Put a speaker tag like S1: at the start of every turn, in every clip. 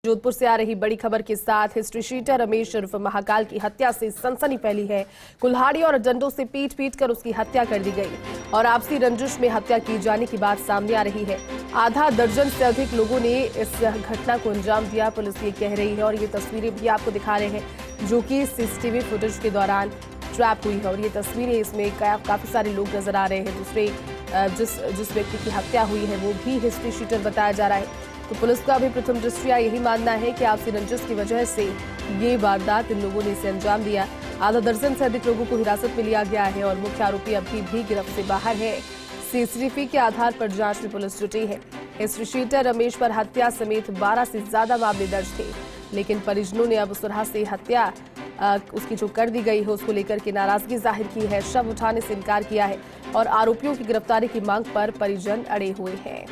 S1: जोधपुर से आ रही बड़ी खबर के साथ हिस्ट्री शीटर रमेश उर्फ महाकाल की हत्या से सनसनी फैली है। कुल्हाड़ी और डंडों से पीट पीट कर उसकी हत्या कर दी गई और आपसी रंजिश में हत्या की जाने की बात सामने आ रही है। आधा दर्जन से अधिक लोगों ने इस घटना को अंजाम दिया, पुलिस ये कह रही है। और ये तस्वीरें भी आपको दिखा रहे हैं जो कि सीसीटीवी फुटेज के दौरान ट्रैप हुई है। और ये तस्वीरें, इसमें काफी सारे लोग नजर आ रहे हैं। दूसरे जिस व्यक्ति की हत्या हुई है वो भी हिस्ट्री शीटर बताया जा रहा है। तो पुलिस का भी प्रथम दृष्टया यही मानना है कि आपसी रंजिश की वजह से ये वारदात इन लोगों ने इसे अंजाम दिया। आधा दर्जन से अधिक लोगों को हिरासत में लिया गया है और मुख्य आरोपी अभी भी गिरफ्त से बाहर है। सीसीटीवी के आधार पर जांच में पुलिस जुटी है। हिस्ट्री शीटर रमेश पर हत्या समेत 12 से ज्यादा मामले दर्ज थे, लेकिन परिजनों ने अब उस तरह से हत्या उसकी जो कर दी गई है उसको लेकर के नाराजगी जाहिर की है, शव उठाने से इनकार किया है और आरोपियों की गिरफ्तारी की मांग पर परिजन अड़े हुए हैं।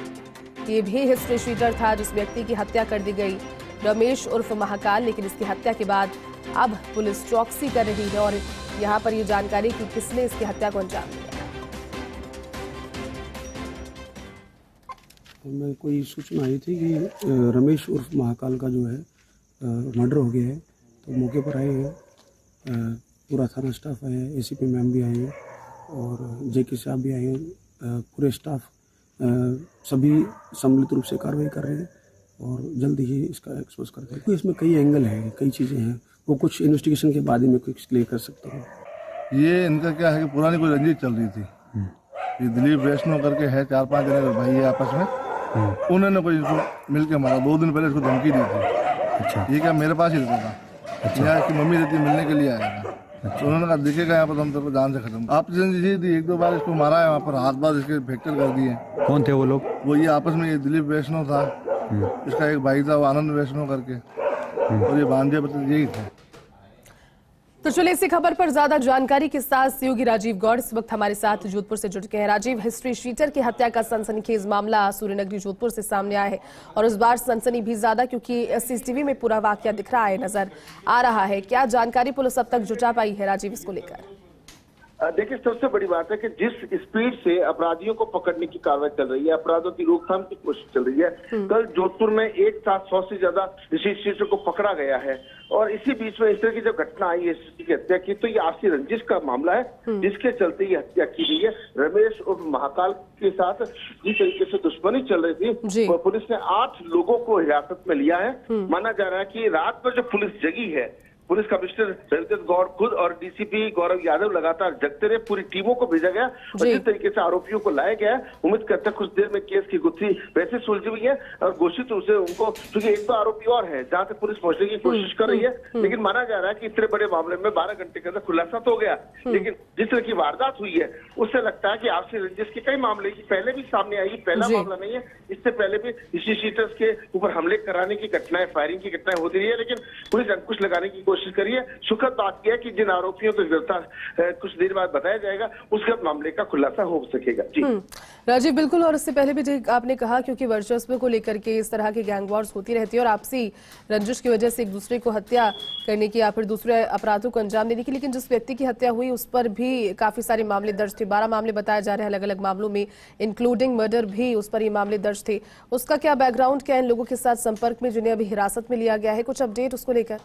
S1: ये भी हिस्ट्री शीटर था जिस व्यक्ति की हत्या कर दी गई, रमेश उर्फ महाकाल। लेकिन इसकी हत्या के बाद अब पुलिस चौकसी कर रही है और यहाँ पर ये जानकारी कि किसने इसकी हत्या को अंजाम दिया।
S2: मैं कोई सूचना आई थी कि रमेश उर्फ महाकाल का जो है मर्डर हो गया है, तो मौके पर आए हैं। पूरा थाना स्टाफ आया है, एसीपी मैम भी आई है और जेके साहब भी आए हैं। पूरे स्टाफ सभी सम्मिलित रूप से कार्रवाई कर रहे हैं और जल्द ही इसका एक्सपोज करते हैं। इसमें कई एंगल हैं, कई चीज़ें हैं, वो कुछ इन्वेस्टिगेशन के बाद ही मैं कुछ क्लियर कर सकता हूँ।
S3: ये इनका क्या है कि पुरानी कोई रंजिश चल रही थी। ये दिलीप वैष्णव करके है, 4-5 जने भाई है आपस में। उन्होंने कोई इसको मिल के मारा। 2 दिन पहले इसको धमकी दी थी। अच्छा। ये क्या मेरे पास ही रहता था। अच्छा। यहाँ की मम्मी रहती मिलने के लिए आया था। अच्छा। उन्होंने कहा दिखेगा यहाँ पर हम तो जान से खत्म। आप जी 1-2 बार इसको मारा है, वहाँ पर हाथ बात इसके फ्रैक्चर कर दिए।
S4: कौन थे वो लोग?
S3: वो ये आपस में, ये दिलीप वैष्णव था, इसका एक भाई था वो आनंद वैष्णव करके, और ये भांजे बच्चे यही थे।
S1: तो चलिए इसी खबर पर ज्यादा जानकारी के साथ सहयोगी राजीव गौड़ इस वक्त हमारे साथ जोधपुर से जुड़ गए हैं। राजीव, हिस्ट्री शीटर की हत्या का सनसनीखेज मामला सूर्यनगरी जोधपुर से सामने आया है और इस बार सनसनी भी ज्यादा क्योंकि सीसीटीवी में पूरा वाकया दिख रहा है, नजर आ रहा है। क्या जानकारी पुलिस अब तक जुटा पाई है राजीव इसको लेकर?
S5: देखिए, सबसे बड़ी बात है कि जिस स्पीड से अपराधियों को पकड़ने की कार्रवाई चल रही है, अपराधों की रोकथाम की कोशिश चल रही है। कल जोधपुर में एक साथ 100 से ज्यादा शीटर को पकड़ा गया है और इसी बीच में इस तरह की जब घटना आई है की हत्या की, तो ये आपसी रंजिश का मामला है जिसके चलते ये हत्या की गई है। रमेश और महाकाल के साथ जिस तरीके से दुश्मनी चल रही थी, पुलिस ने 8 लोगों को हिरासत में लिया है। माना जा रहा है कि रात में जो पुलिस जगी है, पुलिस कमिश्नर रविंद्र गौड़ खुद और डीसीपी गौरव यादव लगातार जगते रहे, पूरी टीमों को भेजा गया और जिस तरीके से आरोपियों को लाया गया है, उम्मीद करते हैं कुछ देर में केस की गुत्थी वैसे सुलझी हुई है और घोषित रूप से उनको, क्योंकि 1-2 आरोपी और है जहां तक पुलिस पहुंचने की कोशिश कर रही है। लेकिन माना जा रहा है कि इतने बड़े मामले में 12 घंटे के अंदर खुलासा तो हो गया, लेकिन जिस तरह की वारदात हुई है उससे लगता है कि आपसी रंजिश के कई मामले पहले भी सामने आई। पहला मामला नहीं है, इससे पहले भी हिस्ट्री शीटर्स के ऊपर हमले कराने की घटनाएं, फायरिंग की घटनाएं होती रही है, लेकिन पुलिस अंकुश लगाने की कोशिश करिए। सुखद बात यह है कि जिन आरोपियों को गिरफ्तार कुछ देर बाद बताया जाएगा, उसके बाद मामले का खुलासा हो सकेगा। जी
S1: राजीव, बिल्कुल। और इससे पहले भी आपने कहा क्योंकि वर्चस्व को लेकर के इस तरह की गैंग वॉर्स होती रहती है और आपसी रंजिश की वजह से एक दूसरे को हत्या करने की या फिर दूसरे अपराधों को अंजाम देने की, लेकिन जिस व्यक्ति की हत्या हुई उस पर भी काफी सारे मामले दर्ज थे। 12 मामले बताए जा रहे हैं, अलग अलग मामलों में इंक्लूडिंग मर्डर भी उस पर ये मामले दर्ज थे। उसका क्या बैकग्राउंड, क्या इन लोगों के साथ संपर्क में जिन्हें अभी हिरासत में लिया गया है, कुछ अपडेट उसको लेकर?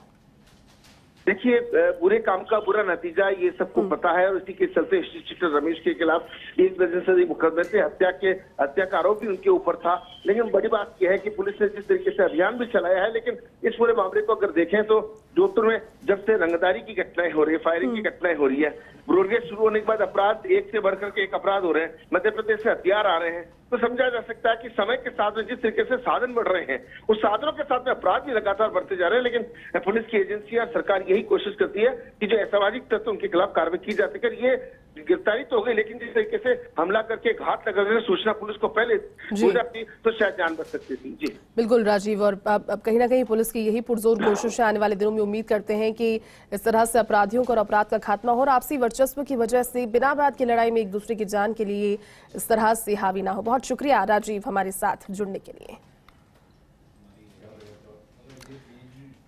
S5: देखिए, बुरे काम का बुरा नतीजा ये सबको पता है और इसी के चलते हिस्ट्री शीटर रमेश के खिलाफ 1 दर्जन से अधिक मुकदमे थे। हत्या का आरोप भी उनके ऊपर था। लेकिन बड़ी बात यह है कि पुलिस ने जिस तरीके से अभियान भी चलाया है, लेकिन इस पूरे मामले को अगर देखें तो जोधपुर में जब से रंगदारी की घटनाएं हो रही है, फायरिंग की घटनाएं हो रही है, ब्रॉडगेज शुरू होने के बाद अपराध एक से बढ़कर के एक अपराध हो रहे हैं, मध्य प्रदेश से हथियार आ रहे हैं, तो समझा जा सकता है कि समय के साथ में जिस तरीके से साधन बढ़ रहे हैं, उस साधनों के साथ में अपराध भी लगातार बढ़ते जा रहे हैं। लेकिन पुलिस की एजेंसियां, सरकार यही कोशिश करती है कि जो असामाजिक तत्व उनके खिलाफ कार्रवाई की जा सके। ये गिरफ्तारी तो हो गई, लेकिन जिस तरीके से हमला करके घात लगाकर सूचना पुलिस को पहले हो जाती तो शायद जान बच सकती थी। जी
S1: बिल्कुल राजीव, और अब कहीं ना कहीं पुलिस की यही पुरजोर कोशिश है। आने वाले दिनों में उम्मीद करते हैं कि इस तरह से अपराधियों को और अपराध का खात्मा हो और आपसी वर्चस्व की वजह से बिना बात की लड़ाई में एक दूसरे की जान के लिए इस तरह से हावी ना हो। बहुत शुक्रिया राजीव हमारे साथ जुड़ने के लिए।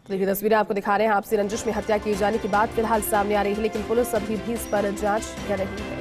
S1: देखिए तस्वीरें आपको दिखा रहे हैं, आपसी रंजिश में हत्या किए जाने की बात फिलहाल सामने आ रही है, लेकिन पुलिस अभी भी इस पर जांच कर रही है।